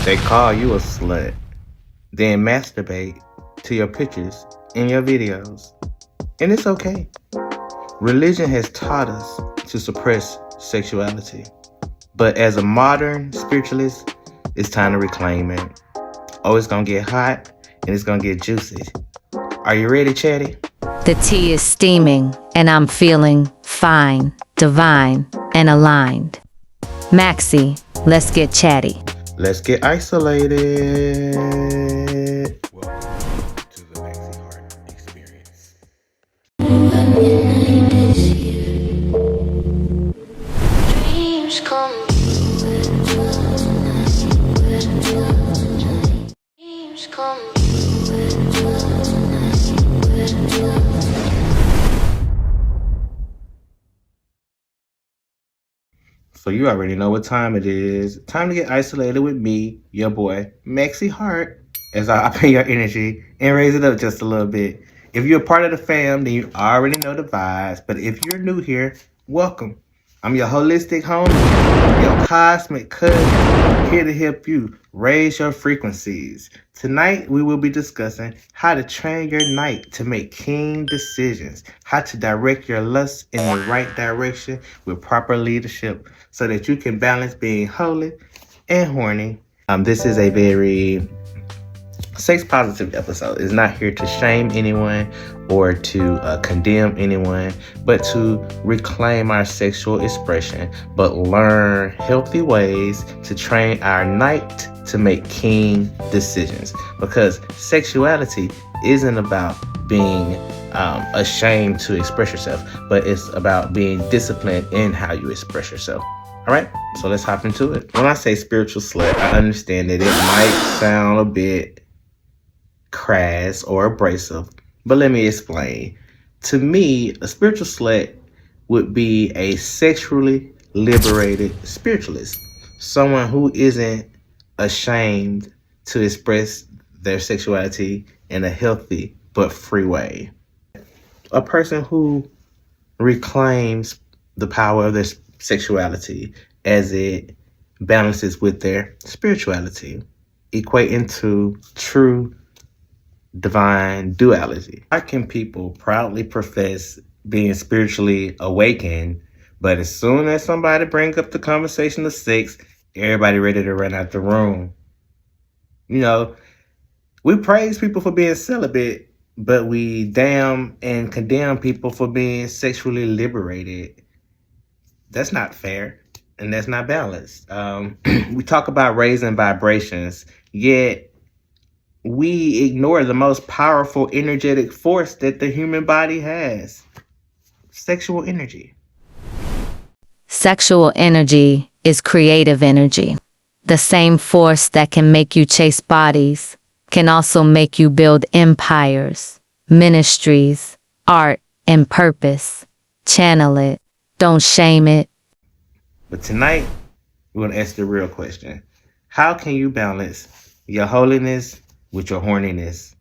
They call you a slut, then masturbate to your pictures and your videos. And it's okay. Religion has taught us to suppress sexuality. But as a modern spiritualist, it's time to reclaim it. Oh, it's gonna get hot and it's gonna get juicy. Are you ready, Chatty? The tea is steaming, and I'm feeling fine, divine, and aligned. Maxie, let's get chatty. Let's get isolated. Welcome to the Maxie Heart Experience. Dreams come Dreams come So you already know what time it is. Time to get isolated with me, your boy, Maxie Hart, as I up your energy and raise it up just a little bit. If you're a part of the fam, then you already know the vibes. But if you're new here, welcome. I'm your holistic homie, your cosmic cousin, here to help you raise your frequencies. Tonight, we will be discussing how to train your night to make keen decisions, how to direct your lust in the right direction with proper leadership so that you can balance being holy and horny. This is a very sex positive episode. It's not here to shame anyone or to condemn anyone, but to reclaim our sexual expression, but learn healthy ways to train our night to make keen decisions. Because sexuality isn't about being ashamed to express yourself, but it's about being disciplined in how you express yourself. All right, so let's hop into it. When I say spiritual slut, I understand that it might sound a bit crass or abrasive, but let me explain. To me, a spiritual slut would be a sexually liberated spiritualist, someone who isn't ashamed to express their sexuality in a healthy but free way. A person who reclaims the power of their sexuality as it balances with their spirituality, equating to true divine duality. How can people proudly profess being spiritually awakened, but as soon as somebody brings up the conversation of sex, everybody ready to run out the room? You know, we praise people for being celibate, but we damn and condemn people for being sexually liberated. That's not fair, and that's not balanced. We talk about raising vibrations, yet we ignore the most powerful energetic force that the human body has: sexual energy. Sexual energy is creative energy. The same force that can make you chase bodies can also make you build empires, ministries, art, and purpose. Channel it. Don't shame it. But tonight, we're going to ask the real question. How can you balance your holiness with your horniness?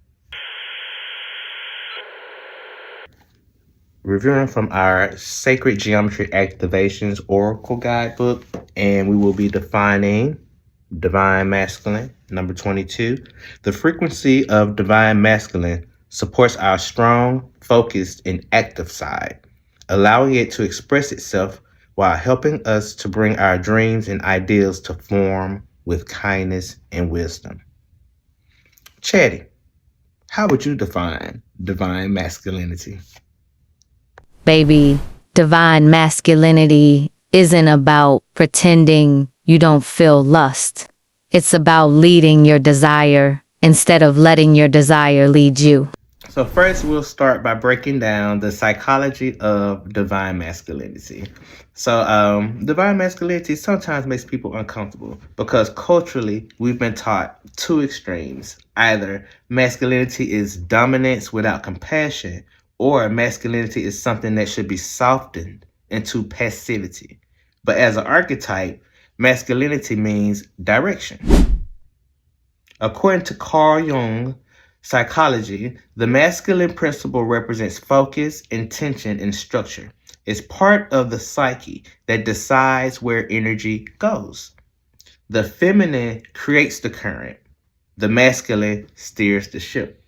Reviewing from our Sacred Geometry Activations Oracle Guidebook, and we will be defining Divine Masculine, number 22. The frequency of Divine Masculine supports our strong, focused, and active side, allowing it to express itself while helping us to bring our dreams and ideals to form with kindness and wisdom. Chatty, how would you define divine masculinity? Baby, divine masculinity isn't about pretending you don't feel lust. It's about leading your desire instead of letting your desire lead you. So first, we'll start by breaking down the psychology of divine masculinity. So divine masculinity sometimes makes people uncomfortable because culturally we've been taught two extremes. Either masculinity is dominance without compassion, or masculinity is something that should be softened into passivity. But as an archetype, masculinity means direction. According to Carl Jung psychology, the masculine principle represents focus, intention, and structure. It's part of the psyche that decides where energy goes. The feminine creates the current. The masculine steers the ship.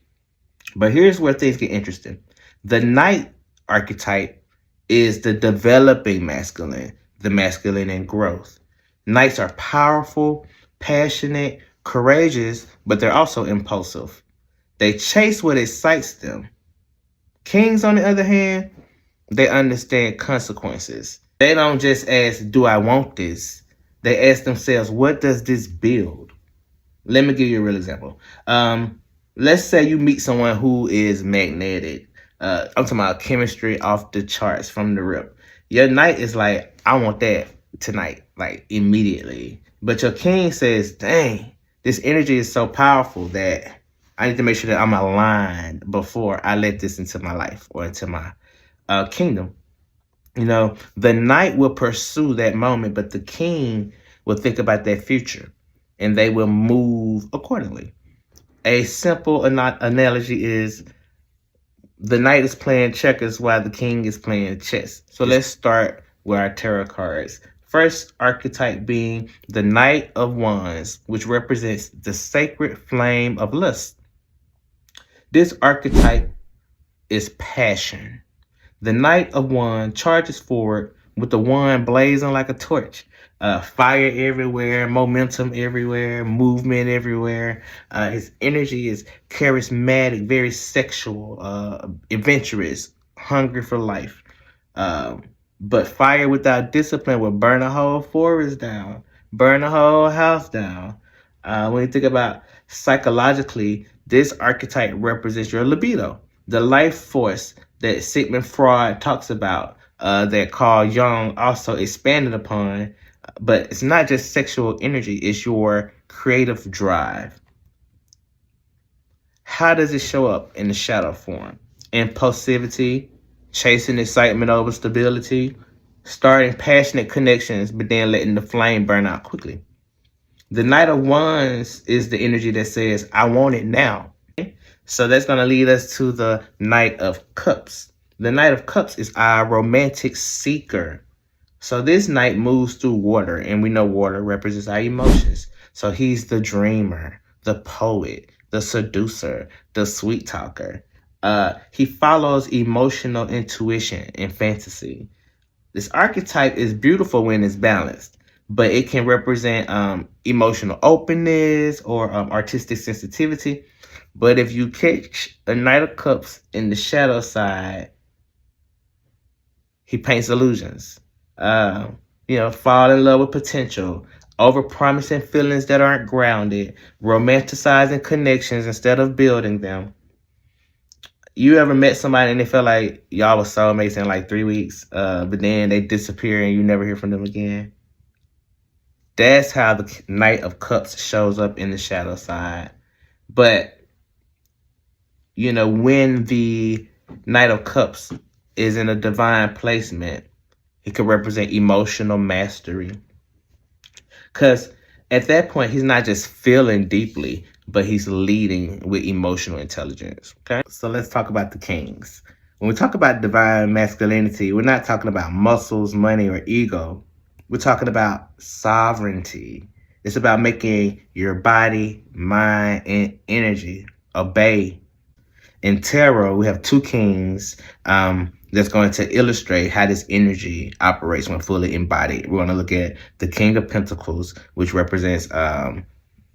But here's where things get interesting. The knight archetype is the developing masculine, the masculine in growth. Knights are powerful, passionate, courageous, but they're also impulsive. They chase what excites them. Kings, on the other hand, they understand consequences. They don't just ask, do I want this? They ask themselves, what does this build? Let me give you a real example. Let's say you meet someone who is magnetic. I'm talking about chemistry off the charts from the rip. Your knight is like, I want that tonight, like immediately. But your king says, dang, this energy is so powerful that I need to make sure that I'm aligned before I let this into my life or into my kingdom. You know, the knight will pursue that moment, but the king will think about that future and they will move accordingly. A simple analogy is the knight is playing checkers while the king is playing chess. So let's start with our tarot cards. First archetype being the Knight of Wands, which represents the sacred flame of lust. This archetype is passion. The Knight of Wands charges forward with the wand blazing like a torch. Fire everywhere, momentum everywhere, movement everywhere. His energy is charismatic, very sexual, adventurous, hungry for life. But fire without discipline will burn a whole forest down, burn a whole house down. When you think about psychologically, this archetype represents your libido, the life force that Sigmund Freud talks about, that Carl Jung also expanded upon. But it's not just sexual energy, it's your creative drive. How does it show up in the shadow form? Impulsivity, chasing excitement over stability, starting passionate connections, but then letting the flame burn out quickly. The Knight of Wands is the energy that says, I want it now. So that's going to lead us to the Knight of Cups. The Knight of Cups is our romantic seeker. So this knight moves through water, and we know water represents our emotions. So he's the dreamer, the poet, the seducer, the sweet talker. He follows emotional intuition and fantasy. This archetype is beautiful when it's balanced, but it can represent emotional openness or artistic sensitivity. But if you catch a Knight of Cups in the shadow side, he paints illusions. Fall in love with potential, over-promising feelings that aren't grounded, romanticizing connections instead of building them. You ever met somebody and they felt like y'all were soulmates in like 3 weeks, but then they disappear and you never hear from them again? That's how the Knight of Cups shows up in the shadow side. But, when the Knight of Cups is in a divine placement, it could represent emotional mastery. Because at that point, he's not just feeling deeply, but he's leading with emotional intelligence. Okay, so let's talk about the kings. When we talk about divine masculinity, we're not talking about muscles, money, or ego. We're talking about sovereignty. It's about making your body, mind, and energy obey. In tarot, we have two kings that's going to illustrate how this energy operates when fully embodied. We're going to look at the King of Pentacles, which represents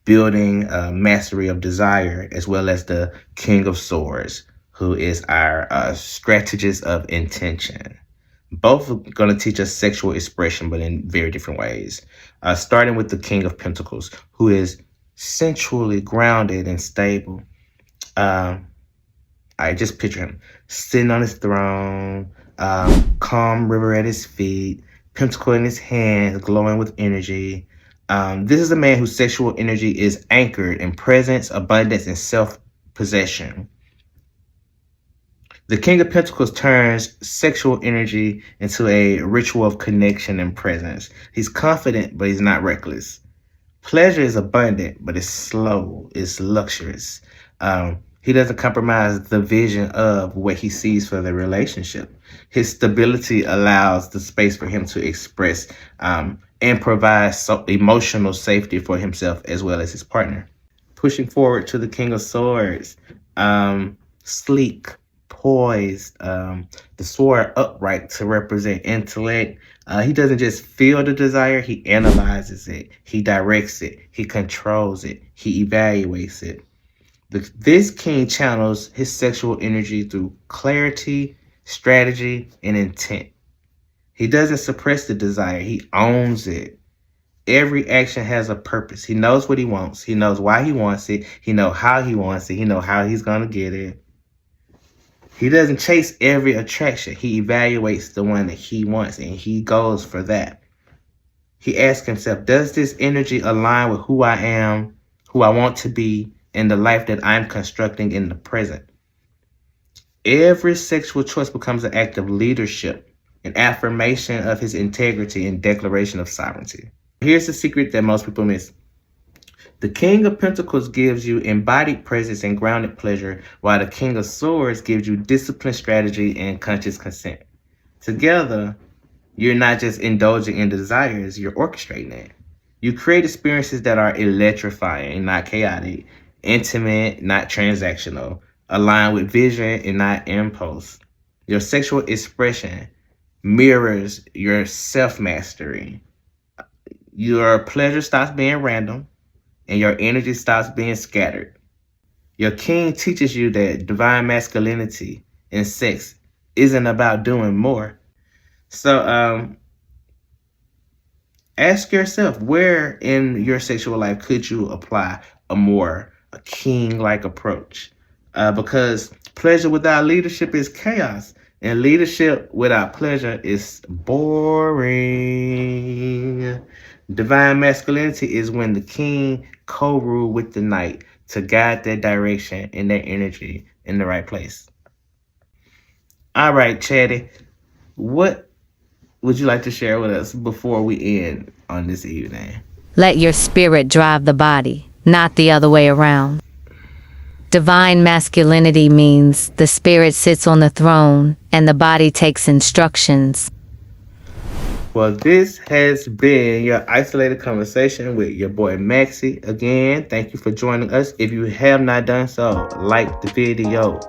building mastery of desire, as well as the King of Swords, who is our strategist of intention. Both are going to teach us sexual expression, but in very different ways. Starting with the King of Pentacles, who is sensually grounded and stable. I just picture him sitting on his throne, calm river at his feet, pentacle in his hand, glowing with energy. This is a man whose sexual energy is anchored in presence, abundance, and self-possession. The King of Pentacles turns sexual energy into a ritual of connection and presence. He's confident, but he's not reckless. Pleasure is abundant, but it's slow, it's luxurious. He doesn't compromise the vision of what he sees for the relationship. His stability allows the space for him to express and provide emotional safety for himself as well as his partner. Pushing forward to the King of Swords, sleek, poised, the sword upright to represent intellect. He doesn't just feel the desire, he analyzes it, he directs it, he controls it, he evaluates it. This king channels his sexual energy through clarity, strategy, and intent. He doesn't suppress the desire, he owns it. Every action has a purpose. He knows what he wants. He knows why he wants it. He knows how he wants it. He knows how he's going to get it. He doesn't chase every attraction. He evaluates the one that he wants, and he goes for that. He asks himself, does this energy align with who I am, who I want to be, and the life that I'm constructing in the present? Every sexual choice becomes an act of leadership, an affirmation of his integrity, and declaration of sovereignty. Here's the secret that most people miss. The King of Pentacles gives you embodied presence and grounded pleasure, while the King of Swords gives you disciplined strategy and conscious consent. Together, you're not just indulging in desires, you're orchestrating it. You create experiences that are electrifying, not chaotic, intimate, not transactional, aligned with vision and not impulse. Your sexual expression mirrors your self-mastery. Your pleasure stops being random and your energy stops being scattered. Your king teaches you that divine masculinity in sex isn't about doing more. So ask yourself, where in your sexual life could you apply a king-like approach? Because pleasure without leadership is chaos. And leadership without pleasure is boring. Divine masculinity is when the king co-rule with the knight to guide their direction and their energy in the right place. All right, Chatty, what would you like to share with us before we end on this evening? Let your spirit drive the body, not the other way around. Divine masculinity means the spirit sits on the throne and the body takes instructions. Well, this has been your isolated conversation with your boy Maxie. Again, thank you for joining us. If you have not done so, like the video.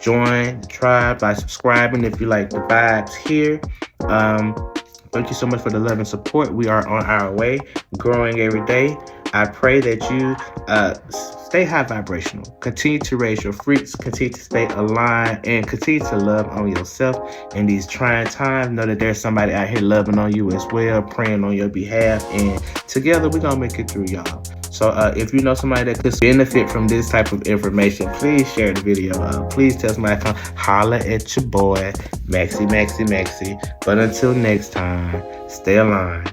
Join the tribe by subscribing if you like the vibes here. Thank you so much for the love and support. We are on our way, growing every day. I pray that you stay high vibrational. Continue to raise your freaks. Continue to stay aligned and continue to love on yourself in these trying times. Know that there's somebody out here loving on you as well, praying on your behalf. And together, we're going to make it through, y'all. So if you know somebody that could benefit from this type of information, please share the video. Please tell somebody to come holler at your boy, Maxie. But until next time, stay aligned.